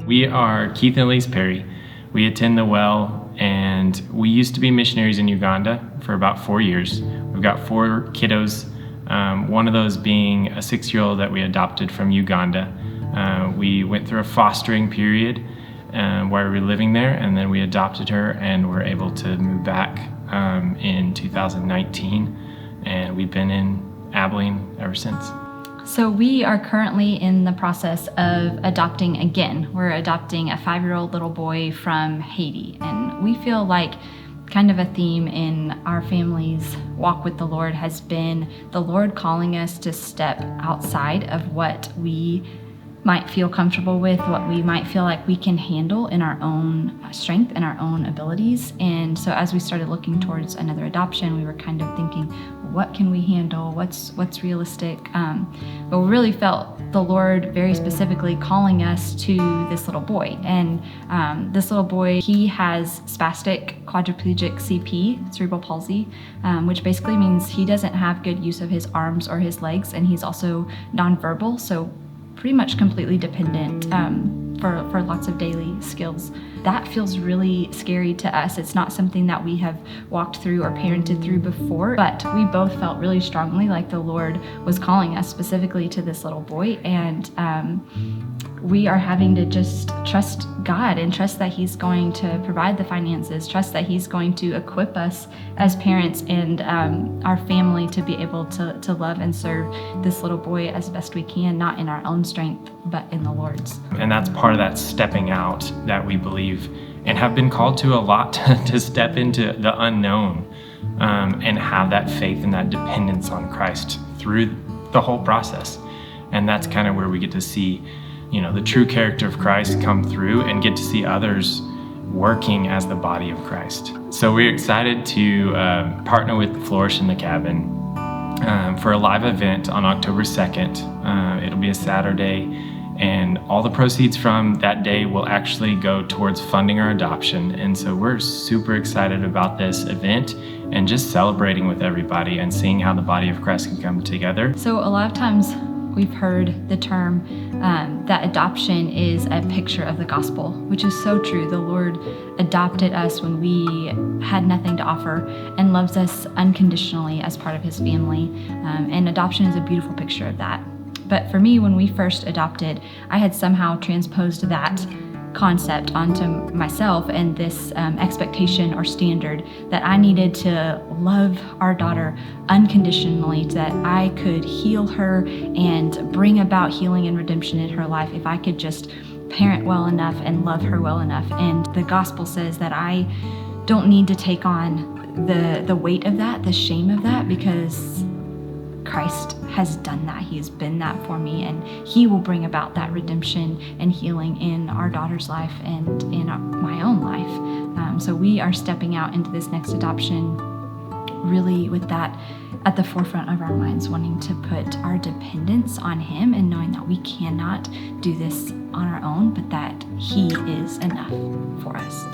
We are Keith and Elise Perry. We attend the Well, and we used to be missionaries in Uganda for about 4 years. We've got 4 kiddos, one of those being a 6-year-old that we adopted from Uganda. We went through a fostering period while we were living there, and then we adopted her and were able to move back in 2019, and we've been in Abilene ever since. So we are currently in the process of adopting again. We're adopting a 5-year-old little boy from Haiti, and we feel like kind of a theme in our family's walk with the Lord has been the Lord calling us to step outside of what we might feel comfortable with, what we might feel like we can handle in our own strength and our own abilities. And so as we started looking towards another adoption, we were kind of thinking, what can we handle? What's realistic? But we really felt the Lord very specifically calling us to this little boy. And this little boy, he has spastic quadriplegic CP, cerebral palsy, which basically means he doesn't have good use of his arms or his legs, and he's also nonverbal, so pretty much completely dependent for lots of daily skills. That feels really scary to us. It's not something that we have walked through or parented through before, but we both felt really strongly like the Lord was calling us specifically to this little boy, and we are having to just trust God and trust that He's going to provide the finances, trust that He's going to equip us as parents and our family to be able to love and serve this little boy as best we can, not in our own strength, but in the Lord's. And that's part of that stepping out that we believe and have been called to a lot, to step into the unknown and have that faith and that dependence on Christ through the whole process. And that's kind of where we get to see, the true character of Christ come through and get to see others working as the body of Christ. So we're excited to partner with Flourish in the Cabin for a live event on October 2nd. It'll be a Saturday, and all the proceeds from that day will actually go towards funding our adoption. And so we're super excited about this event and just celebrating with everybody and seeing how the body of Christ can come together. So a lot of times we've heard the term that adoption is a picture of the gospel, which is so true. The Lord adopted us when we had nothing to offer and loves us unconditionally as part of His family. And adoption is a beautiful picture of that. But for me, when we first adopted, I had somehow transposed that concept onto myself and this expectation or standard that I needed to love our daughter unconditionally, that I could heal her and bring about healing and redemption in her life if I could just parent well enough and love her well enough. And the gospel says that I don't need to take on the weight of that, the shame of that, because Christ has done that. He has been that for me, and He will bring about that redemption and healing in our daughter's life and in my own life. So we are stepping out into this next adoption really with that at the forefront of our minds, wanting to put our dependence on Him and knowing that we cannot do this on our own, but that He is enough for us.